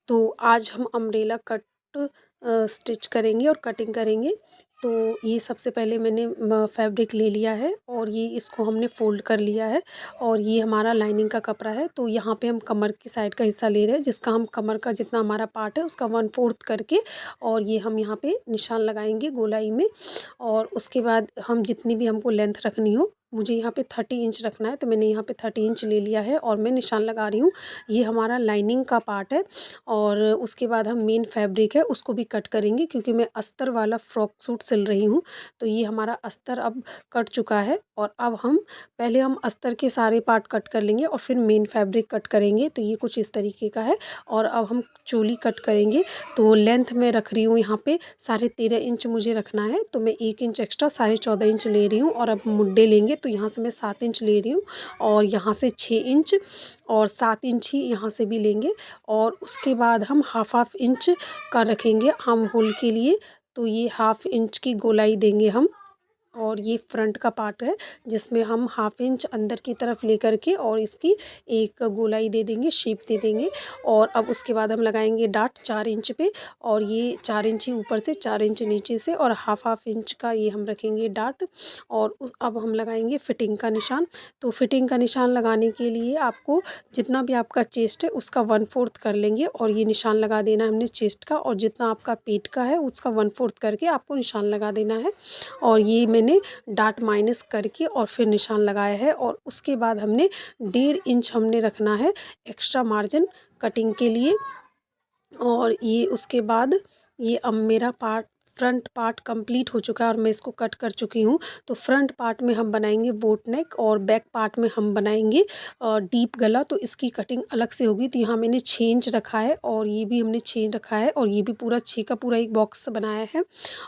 तो आज हम अम्ब्रेला कट स्टिच करेंगे और कटिंग करेंगे। तो ये सबसे पहले मैंने फैब्रिक ले लिया है और ये इसको हमने फ़ोल्ड कर लिया है और ये हमारा लाइनिंग का कपड़ा है। तो यहाँ पे हम कमर की साइड का हिस्सा ले रहे हैं, जिसका हम कमर का जितना हमारा पार्ट है उसका 1/4 करके और ये हम यहाँ पे निशान लगाएंगे गोलाई में। और उसके बाद हम जितनी भी हमको लेंथ रखनी हो, मुझे यहाँ पे 30 इंच रखना है तो मैंने यहाँ पे 30 इंच ले लिया है और मैं निशान लगा रही हूँ। ये हमारा लाइनिंग का पार्ट है। और उसके बाद हम मेन फैब्रिक है उसको भी कट करेंगे, क्योंकि मैं अस्तर वाला फ्रॉक सूट सिल रही हूँ। तो ये हमारा अस्तर अब कट चुका है और अब हम पहले हम अस्तर के सारे पार्ट कट कर लेंगे और फिर मेन फैब्रिक कट करेंगे। तो ये कुछ इस तरीके का है। और अब हम चोली कट करेंगे। तो लेंथ में रख रही हूँ यहाँ पे 13.5 इंच मुझे रखना है, तो मैं 1 इंच एक्स्ट्रा 14.5 इंच ले रही हूँ। और अब मुड्डे लेंगे तो यहाँ से मैं 7 इंच ले रही हूँ और यहाँ से 6 इंच और 7 इंच ही यहाँ से भी लेंगे। और उसके बाद हम हाफ इंच का रखेंगे आर्म होल के लिए। तो ये हाफ इंच की गोलाई देंगे हम। और ये फ्रंट का पार्ट है जिसमें हम हाफ इंच अंदर की तरफ लेकर के और इसकी एक गोलाई दे देंगे, शेप दे देंगे। और अब उसके बाद हम लगाएंगे डाट 4 इंच पे और ये 4 इंच ही ऊपर से 4 इंच नीचे से और हाफ इंच का ये हम रखेंगे डाट। और अब हम लगाएंगे फिटिंग का निशान। तो फिटिंग का निशान लगाने के लिए आपको जितना भी आपका चेस्ट है उसका 1/4 कर लेंगे और ये निशान लगा देना है हमने चेस्ट का। और जितना आपका पेट का है उसका 1/4 करके आपको निशान लगा देना है। और ये मैंने डाट माइनस करके और फिर निशान लगाया है। और उसके बाद हमने 1.5 इंच हमने रखना है एक्स्ट्रा मार्जिन कटिंग के लिए। और ये उसके बाद ये अब मेरा पार्ट फ्रंट पार्ट कंप्लीट हो चुका है और मैं इसको कट कर चुकी हूँ। तो फ्रंट पार्ट में हम बनाएंगे बोट नेक और बैक पार्ट में हम बनाएंगे डीप गला। तो इसकी कटिंग अलग से होगी। तो यहाँ मैंने 6 इंच रखा है और ये भी हमने 6 इंच रखा है और ये भी पूरा 6 का पूरा एक बॉक्स बनाया है।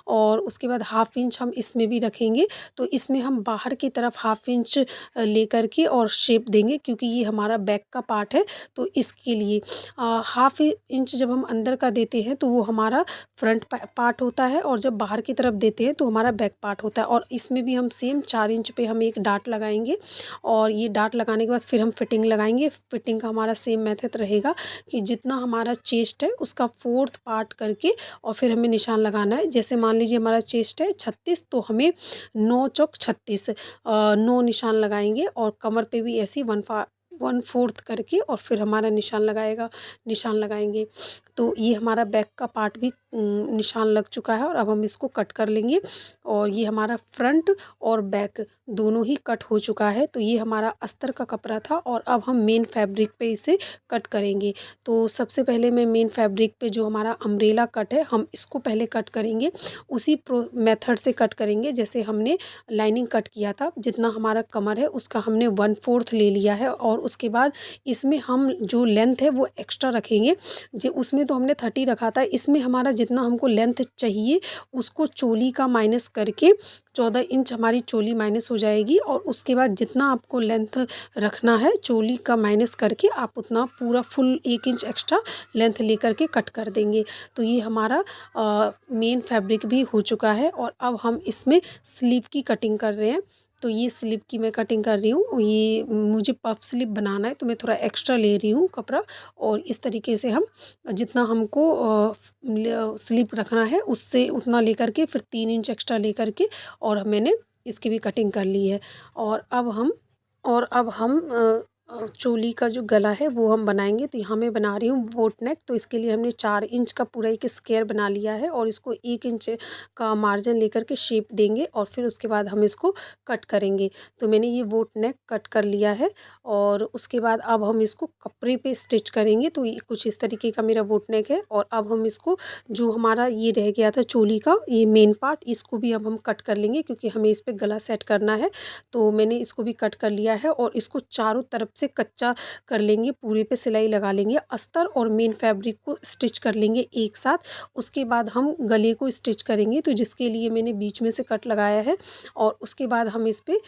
और उसके बाद हाफ इंच हम इसमें भी रखेंगे। तो इसमें हम बाहर की तरफ हाफ इंच लेकर के और शेप देंगे, क्योंकि ये हमारा बैक का पार्ट है। तो इसके लिए हाफ इंच जब हम अंदर का देते हैं तो वो हमारा फ्रंट पार्ट होता है और जब बाहर की तरफ देते हैं तो हमारा बैक पार्ट होता है। और इसमें भी हम सेम 4 इंच पे हम एक डाट लगाएंगे और ये डाट लगाने के बाद फिर हम फिटिंग लगाएंगे। फिटिंग का हमारा सेम मेथड रहेगा कि जितना हमारा चेस्ट है उसका 4th पार्ट करके और फिर हमें निशान लगाना है। जैसे मान लीजिए हमारा चेस्ट है 36, तो हमें 9 चौक 36 9 निशान लगाएंगे। और कमर पे भी ऐसे 1/4 करके और फिर हमारा निशान लगाएंगे। तो ये हमारा बैक का पार्ट भी निशान लग चुका है और अब हम इसको कट कर लेंगे। और ये हमारा फ्रंट और बैक दोनों ही कट हो चुका है। तो ये हमारा अस्तर का कपड़ा था और अब हम मेन फैब्रिक पे इसे कट करेंगे। तो सबसे पहले मैं मेन फैब्रिक पे जो हमारा अम्ब्रेला कट है हम इसको पहले कट करेंगे। उसी मेथड से कट करेंगे जैसे हमने लाइनिंग कट किया था। जितना हमारा कमर है उसका हमने 1/4 ले लिया है और उसके बाद इसमें हम जो लेंथ है वो एक्स्ट्रा रखेंगे। जो उसमें तो हमने 30 रखा था, इसमें हमारा जितना हमको लेंथ चाहिए उसको चोली का माइनस करके 14 इंच हमारी चोली माइनस हो जाएगी। और उसके बाद जितना आपको लेंथ रखना है चोली का माइनस करके आप उतना पूरा फुल 1 इंच एक्स्ट्रा लेंथ लेकर के कट कर देंगे। तो ये हमारा मेन फैब्रिक भी हो चुका है और अब हम इसमें स्लीव की कटिंग कर रहे हैं। तो ये स्लीव की मैं कटिंग कर रही हूँ। ये मुझे पफ स्लीव बनाना है तो मैं थोड़ा एक्स्ट्रा ले रही हूँ कपड़ा। और इस तरीके से हम जितना हमको स्लीव रखना है उससे उतना लेकर के फिर 3 इंच एक्स्ट्रा लेकर के और मैंने इसकी भी कटिंग कर ली है। और अब हम चोली का जो गला है वो हम बनाएंगे। तो यहाँ मैं बना रही हूँ बोट नेक। तो इसके लिए हमने 4 इंच का पूरा एक स्क्वायर बना लिया है और इसको 1 इंच का मार्जिन लेकर के शेप देंगे और फिर उसके बाद हम इसको कट करेंगे। तो मैंने ये बोट नेक कट कर लिया है और उसके बाद अब हम इसको कपड़े पे स्टिच करेंगे। तो ये कुछ इस तरीके का मेरा बोट नेक है। और अब हम इसको जो हमारा ये रह गया था चोली का ये मेन पार्ट, इसको भी अब हम कट कर लेंगे क्योंकि हमें इस पर गला सेट करना है। तो मैंने इसको भी कट कर लिया है और इसको चारों तरफ से कच्चा कर लेंगे, पूरे पे सिलाई लगा लेंगे। अस्तर और मेन फैब्रिक को स्टिच कर लेंगे एक साथ। उसके बाद हम गले को स्टिच करेंगे, तो जिसके लिए मैंने बीच में से कट लगाया है। और उसके बाद हम इस पे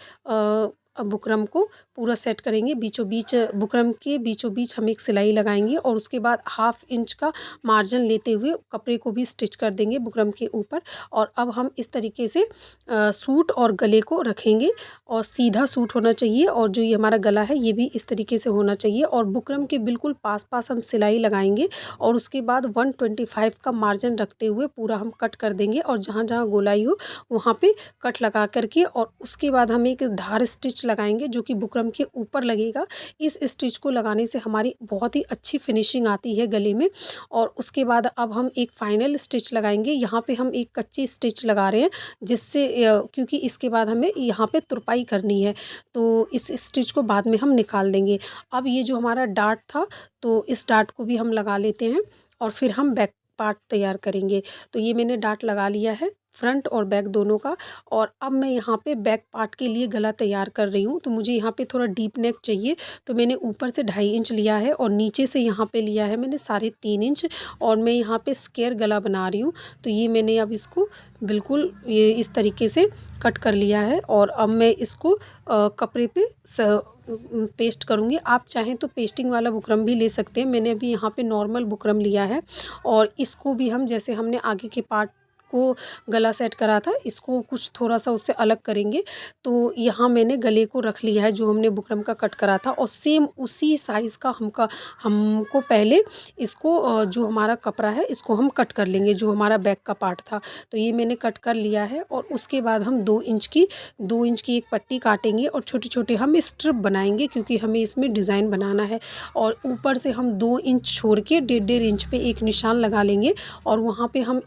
बुकरम को पूरा सेट करेंगे। बीचों बीच बुकरम के बीचों बीच हम एक सिलाई लगाएंगे और उसके बाद 1/2 इंच का मार्जिन लेते हुए कपड़े को भी स्टिच कर देंगे बुकरम के ऊपर। और अब हम इस तरीके से सूट और गले को रखेंगे और सीधा सूट होना चाहिए और जो ये हमारा गला है ये भी इस तरीके से होना चाहिए। और बुकरम के बिल्कुल पास पास हम सिलाई लगाएंगे और उसके बाद 125 का मार्जिन रखते हुए पूरा हम कट कर देंगे और जहाँ जहाँ गोलाई हो वहाँ पे कट लगा करके और उसके बाद हम एक धार स्टिच लगाएंगे जो कि बुकरम के ऊपर लगेगा। इस स्टिच को लगाने से हमारी बहुत ही अच्छी फिनिशिंग आती है गले में। और उसके बाद अब हम एक फाइनल स्टिच लगाएंगे। यहाँ पे हम एक कच्ची स्टिच लगा रहे हैं जिससे क्योंकि इसके बाद हमें यहाँ पे तुरपाई करनी है तो इस स्टिच को बाद में हम निकाल देंगे। अब ये जो हमारा डार्ट था तो इस डार्ट को भी हम लगा लेते हैं और फिर हम बैक पार्ट तैयार करेंगे। तो ये मैंने डार्ट लगा लिया है फ्रंट और बैक दोनों का। और अब मैं यहाँ पे बैक पार्ट के लिए गला तैयार कर रही हूँ। तो मुझे यहाँ पे थोड़ा डीप नेक चाहिए तो मैंने ऊपर से 2.5 इंच लिया है और नीचे से यहाँ पे लिया है मैंने 3.5 इंच और मैं यहाँ पे स्क्वायर गला बना रही हूँ। तो ये मैंने अब इसको बिल्कुल ये इस तरीके से कट कर लिया है और अब मैं इसको कपड़े पे पेस्ट करूँगी। आप चाहें तो पेस्टिंग वाला बुकरम भी ले सकते हैं। मैंने अभी यहाँ पे नॉर्मल बुकरम लिया है और इसको भी हम जैसे हमने आगे के पार्ट को गला सेट करा था इसको कुछ थोड़ा सा उससे अलग करेंगे। तो यहाँ मैंने गले को रख लिया है जो हमने बुकरम का कट करा था और सेम उसी साइज़ का हमको पहले इसको जो हमारा कपड़ा है इसको हम कट कर लेंगे जो हमारा बैक का पार्ट था। तो ये मैंने कट कर लिया है और उसके बाद हम 2 इंच की एक पट्टी काटेंगे और छोटे छोटे हम स्ट्रिप बनाएंगे क्योंकि हमें इसमें डिज़ाइन बनाना है। और ऊपर से हम 2 इंच छोड़ के 1.5 इंच पे एक निशान लगा लेंगे और वहाँ पे हम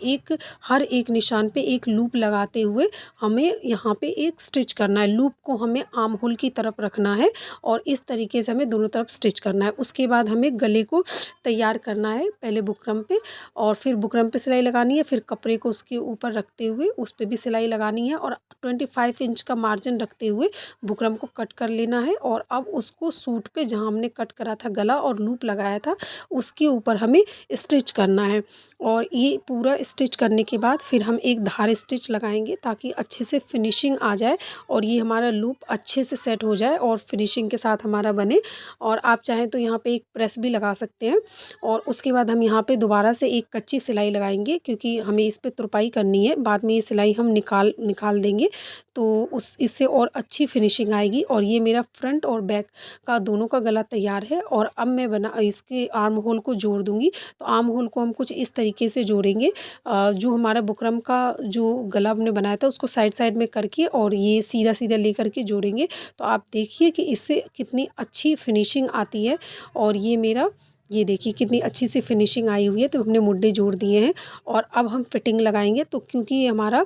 हर एक निशान पे एक लूप लगाते हुए हमें यहाँ पे एक स्टिच करना है। लूप को हमें आर्म होल की तरफ रखना है और इस तरीके से हमें दोनों तरफ स्टिच करना है। उसके बाद हमें गले को तैयार करना है पहले बुकरम पे और फिर बुकरम पे सिलाई लगानी है, फिर कपड़े को उसके ऊपर रखते हुए उस पे भी सिलाई लगानी है और 25 इंच का मार्जिन रखते हुए बुकरम को कट कर लेना है। और अब उसको सूट पे जहाँ हमने कट करा था गला और लूप लगाया था उसके ऊपर हमें स्टिच करना है। और ये पूरा स्टिच करने के बाद फिर हम एक धार स्टिच लगाएंगे ताकि अच्छे से फिनिशिंग आ जाए और ये हमारा लूप अच्छे से सेट हो जाए और फिनिशिंग के साथ हमारा बने। और आप चाहें तो यहाँ पे एक प्रेस भी लगा सकते हैं। और उसके बाद हम यहाँ पे दोबारा से एक कच्ची सिलाई लगाएंगे क्योंकि हमें इस पे तुरपाई करनी है, बाद में ये सिलाई हम निकाल देंगे तो इससे और अच्छी फिनिशिंग आएगी। और ये मेरा फ्रंट और बैक का दोनों का गला तैयार है और अब मैं इसके आर्म होल को जोड़ दूँगी। तो आर्म होल को हम कुछ इस तरीके से जोड़ेंगे जो हमारा बुकरम का जो गला हमने बनाया था उसको साइड साइड में करके और ये सीधा सीधा लेकर के जोड़ेंगे। तो आप देखिए कि इससे कितनी अच्छी फिनिशिंग आती है। और ये देखिए कितनी अच्छी सी फिनिशिंग आई हुई है। तो हमने मुड्डे जोड़ दिए हैं और अब हम फिटिंग लगाएंगे। तो क्योंकि ये हमारा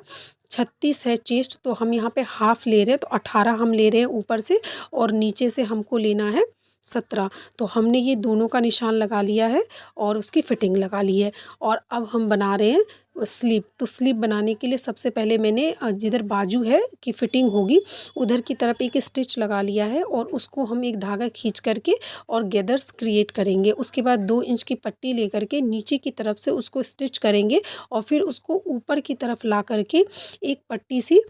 36 है चेस्ट तो हम यहाँ पे हाफ ले रहे हैं तो 18 हम ले रहे हैं ऊपर से और नीचे से हमको लेना है 17। तो हमने ये दोनों का निशान लगा लिया है और उसकी फिटिंग लगा ली है। और अब हम बना रहे हैं स्लीव। तो स्लीव बनाने के लिए सबसे पहले मैंने जिधर बाजू है की फिटिंग होगी उधर की तरफ एक स्टिच लगा लिया है और उसको हम एक धागा खींच करके और गैदर्स क्रिएट करेंगे। उसके बाद 2 इंच की पट्टी लेकर के नीचे की तरफ से उसको स्टिच करेंगे और फिर उसको ऊपर की तरफ ला करके एक पट्टी सी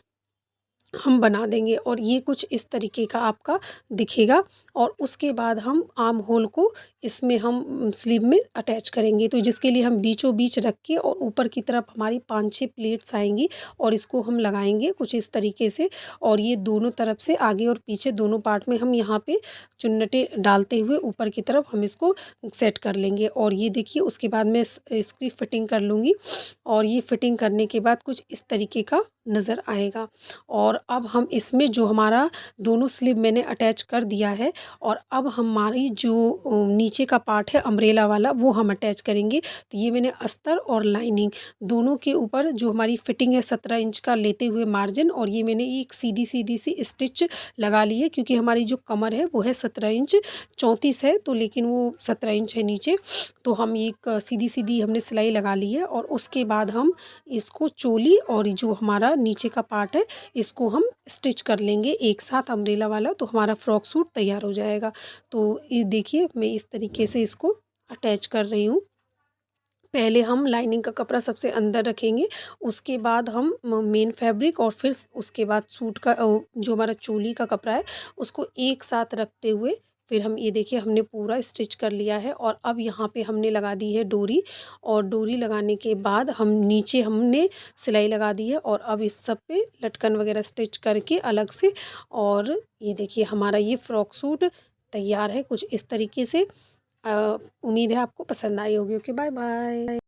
हम बना देंगे और ये कुछ इस तरीके का आपका दिखेगा। और उसके बाद हम आर्म होल को इसमें हम स्लीव में अटैच करेंगे। तो जिसके लिए हम बीचों बीच रख के और ऊपर की तरफ हमारी 5-6 प्लेट्स आएंगी और इसको हम लगाएंगे कुछ इस तरीके से। और ये दोनों तरफ से आगे और पीछे दोनों पार्ट में हम यहाँ पे चुन्नटें डालते हुए ऊपर की तरफ हम इसको सेट कर लेंगे। और ये देखिए उसके बाद मैं इसकी फ़िटिंग कर लूँगी और ये फ़िटिंग करने के बाद कुछ इस तरीके का नज़र आएगा। और अब हम इसमें जो हमारा दोनों स्लीव मैंने अटैच कर दिया है और अब हमारी जो नीचे का पार्ट है अम्ब्रेला वाला वो हम अटैच करेंगे। तो ये मैंने अस्तर और लाइनिंग दोनों के ऊपर जो हमारी फिटिंग है 17 इंच का लेते हुए मार्जिन और ये मैंने एक सीधी सीधी सी स्टिच लगा ली है क्योंकि हमारी जो कमर है वो है 17 इंच 34 है तो लेकिन वो 17 इंच है नीचे। तो हम एक सीधी सीधी हमने सिलाई लगा ली है और उसके बाद हम इसको चोली और जो हमारा नीचे का पार्ट है इसको हम स्टिच कर लेंगे एक साथ अम्ब्रेला वाला। तो हमारा फ्रॉक सूट तैयार हो जाएगा। तो ये देखिए मैं इस तरीके से इसको अटैच कर रही हूँ पहले हम लाइनिंग का कपड़ा सबसे अंदर रखेंगे, उसके बाद हम मेन फैब्रिक और फिर उसके बाद सूट का जो हमारा चोली का कपड़ा है उसको एक साथ रखते हुए फिर हम ये देखिए हमने पूरा स्टिच कर लिया है। और अब यहाँ पे हमने लगा दी है डोरी, और डोरी लगाने के बाद हम नीचे हमने सिलाई लगा दी है। और अब इस सब पे लटकन वगैरह स्टिच करके अलग से, और ये देखिए हमारा ये फ्रॉक सूट तैयार है कुछ इस तरीके से। उम्मीद है आपको पसंद आई होगी। Okay, bye bye.